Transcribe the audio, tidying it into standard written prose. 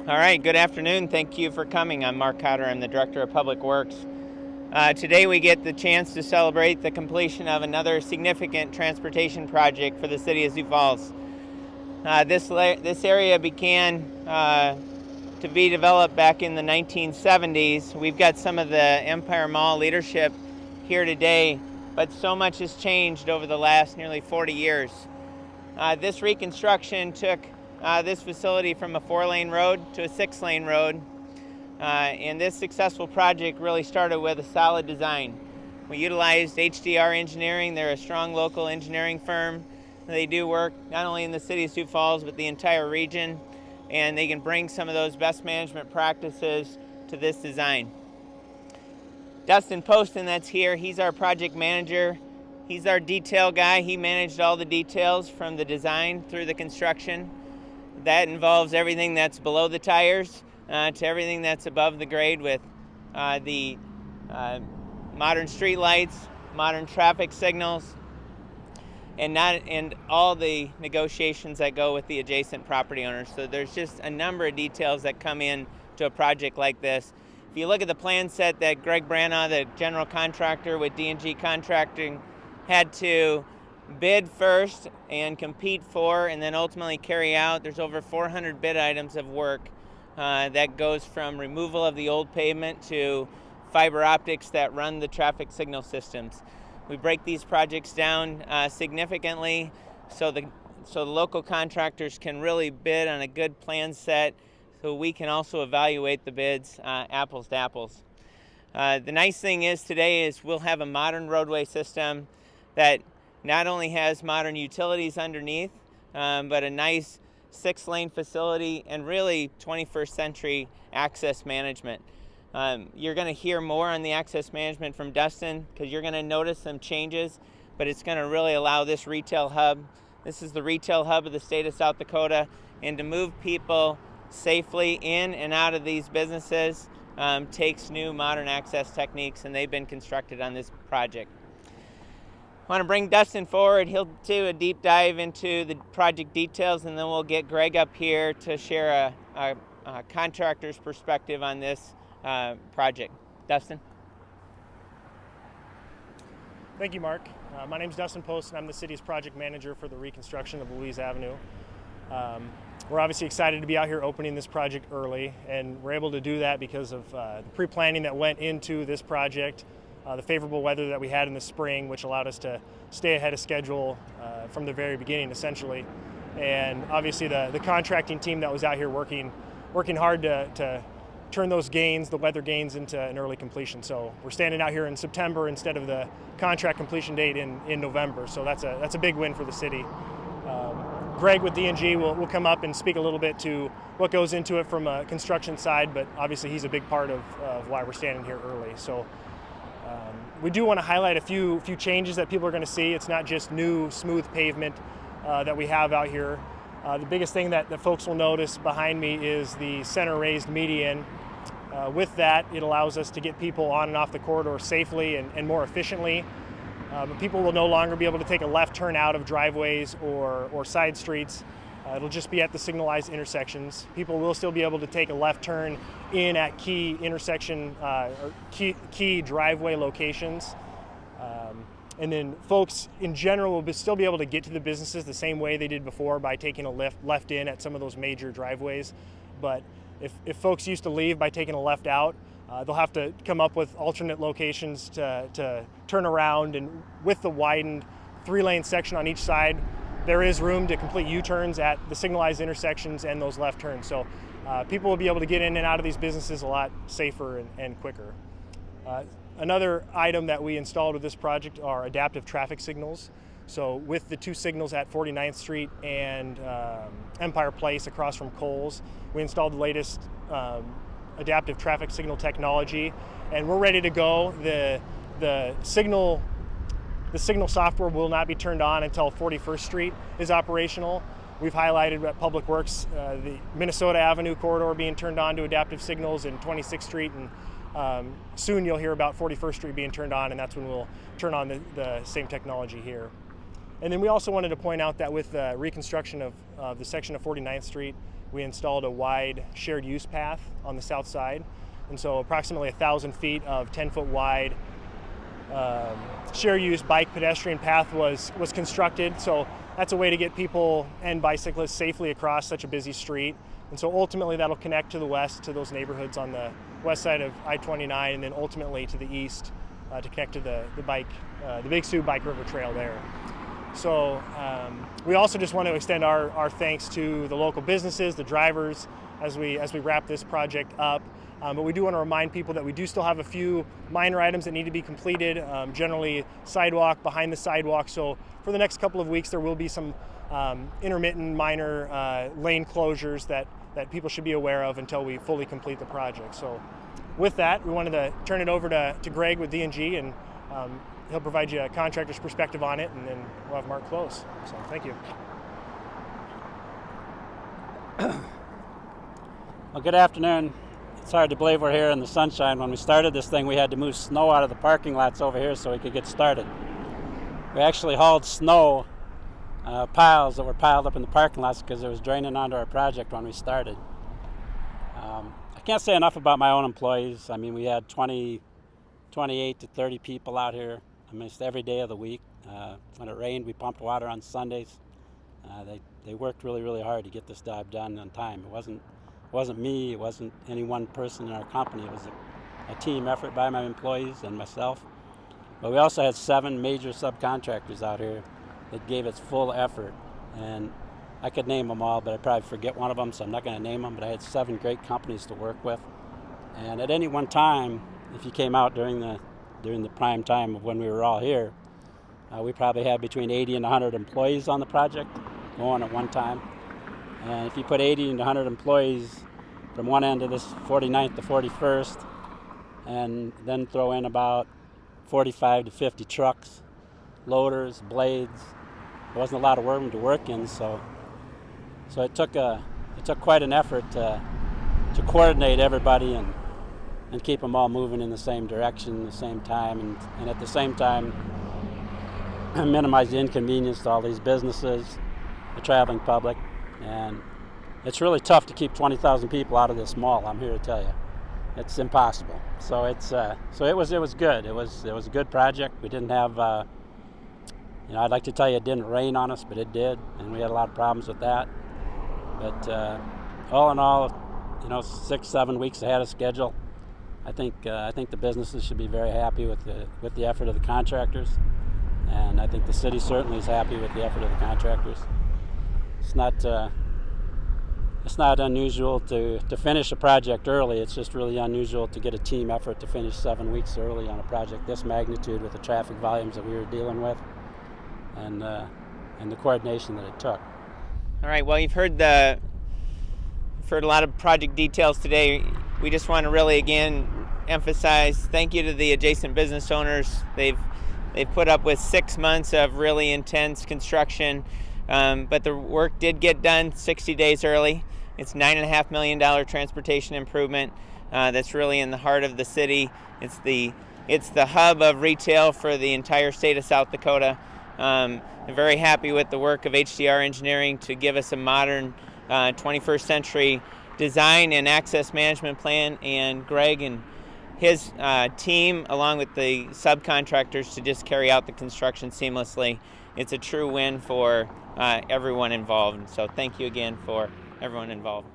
All right, good afternoon. Thank you for coming. I'm Mark Cotter. I'm the Director of Public Works. Today we get the chance to celebrate the completion of another significant transportation project for the city of Sioux Falls. This area began to be developed back in the 1970s. We've got some of the Empire Mall leadership here today, but so much has changed over the last nearly 40 years. This reconstruction took this facility from a 4-lane road to a 6-lane road. And this successful project really started with a solid design. We utilized HDR Engineering. They're a strong local engineering firm. They do work not only in the city of Sioux Falls, but the entire region. And they can bring some of those best management practices to this design. Dustin Poston, that's here, he's our project manager. He's our detail guy. He managed all the details from the design through the construction. That involves everything that's below the tires to everything that's above the grade, with the modern street lights, modern traffic signals, and all the negotiations that go with the adjacent property owners. So there's just a number of details that come in to a project like this. If you look at the plan set that Greg Branagh, the general contractor with D&G Contracting, had to bid first and compete for and then ultimately carry out, there's over 400 bid items of work that goes from removal of the old pavement to fiber optics that run the traffic signal systems. We break these projects down significantly so the local contractors can really bid on a good plan set, so we can also evaluate the bids apples to apples. The nice thing is today is we'll have a modern roadway system that not only has modern utilities underneath, but a nice 6-lane facility and really 21st century access management. You're going to hear more on the access management from Dustin, because you're going to notice some changes, but it's going to really allow this retail hub. This is the retail hub of the state of South Dakota, and to move people safely in and out of these businesses takes new modern access techniques, and they've been constructed on this project. I want to bring Dustin forward. He'll do a deep dive into the project details, and then we'll get Greg up here to share a contractor's perspective on this project. Dustin? Thank you, Mark. My name is Dustin Poston. I'm the city's project manager for the reconstruction of Louise Avenue. We're obviously excited to be out here opening this project early, and we're able to do that because of the pre-planning that went into this project, the favorable weather that we had in the spring, which allowed us to stay ahead of schedule from the very beginning, essentially. And obviously the contracting team that was out here working hard to turn those gains, the weather gains, into an early completion. So we're standing out here in September instead of the contract completion date in November. So that's a big win for the city. Greg with D&G will come up and speak a little bit to what goes into it from a construction side, but obviously he's a big part of why we're standing here early. So we do want to highlight a few changes that people are going to see. It's not just new smooth pavement that we have out here. The biggest thing that folks will notice behind me is the center raised median. With that, it allows us to get people on and off the corridor safely and more efficiently. But people will no longer be able to take a left turn out of driveways or side streets. It'll just be at the signalized intersections. People will still be able to take a left turn in at key intersection or key driveway locations. And then folks in general will still be able to get to the businesses the same way they did before, by taking a left in at some of those major driveways. But if folks used to leave by taking a left out, they'll have to come up with alternate locations to turn around. And with the widened 3-lane section on each side, there is room to complete U-turns at the signalized intersections and those left turns. So people will be able to get in and out of these businesses a lot safer and quicker. Another item that we installed with this project are adaptive traffic signals. So with the 2 signals at 49th Street and Empire Place across from Kohl's, we installed the latest adaptive traffic signal technology, and we're ready to go. The signal software will not be turned on until 41st Street is operational. We've highlighted at Public Works the Minnesota Avenue corridor being turned on to adaptive signals, and 26th Street, and soon you'll hear about 41st Street being turned on, and that's when we'll turn on the same technology here. And then we also wanted to point out that with the reconstruction of the section of 49th Street, we installed a wide shared use path on the south side. And so approximately 1,000 feet of 10-foot wide shared use bike pedestrian path was constructed. So that's a way to get people and bicyclists safely across such a busy street. And so ultimately that'll connect to the west to those neighborhoods on the west side of I-29, and then ultimately to the east to connect to the Big Sioux Bike River Trail there. So we also just want to extend our thanks to the local businesses, the drivers, as we wrap this project up. But we do want to remind people that we do still have a few minor items that need to be completed, generally sidewalk, behind the sidewalk. So for the next couple of weeks, there will be some intermittent minor lane closures that people should be aware of until we fully complete the project. So with that, we wanted to turn it over to Greg with D&G, and he'll provide you a contractor's perspective on it, and then we'll have Mark close. So thank you. Well, good afternoon. It's hard to believe we're here in the sunshine. When we started this thing, we had to move snow out of the parking lots over here so we could get started. We actually hauled snow piles that were piled up in the parking lots because it was draining onto our project when we started. I can't say enough about my own employees. I mean, we had 28 to 30 people out here almost every day of the week. When it rained, we pumped water on Sundays. They worked really, really hard to get this job done on time. It wasn't me, it wasn't any one person in our company. It was a team effort by my employees and myself. But we also had 7 major subcontractors out here that gave its full effort. And I could name them all, but I'd probably forget one of them, so I'm not going to name them. But I had 7 great companies to work with. And at any one time, if you came out during the prime time of when we were all here, we probably had between 80 and 100 employees on the project going at one time. And if you put 80 and 100 employees from one end of this 49th to 41st, and then throw in about 45 to 50 trucks, loaders, blades, there wasn't a lot of room to work in, so it took quite an effort to coordinate everybody and keep them all moving in the same direction at the same time, and at the same time minimize the inconvenience to all these businesses, the traveling public. And it's really tough to keep 20,000 people out of this mall, I'm here to tell you. It's impossible. So it was good. It was a good project. We didn't have I'd like to tell you it didn't rain on us, but it did, and we had a lot of problems with that. But all in all, 6-7 weeks ahead of schedule. I think the businesses should be very happy with the effort of the contractors, and I think the city certainly is happy with the effort of the contractors. It's not unusual to finish a project early. It's just really unusual to get a team effort to finish 7 weeks early on a project this magnitude with the traffic volumes that we were dealing with, and the coordination that it took. All right. Well, you've heard a lot of project details today. We just want to really again emphasize thank you to the adjacent business owners. They've put up with 6 months of really intense construction. But the work did get done 60 days early. It's $9.5 million transportation improvement that's really in the heart of the city. It's the hub of retail for the entire state of South Dakota. I'm very happy with the work of HDR Engineering to give us a modern 21st century design and access management plan, and Greg and his team, along with the subcontractors, to just carry out the construction seamlessly. It's a true win for everyone involved. So thank you again for everyone involved.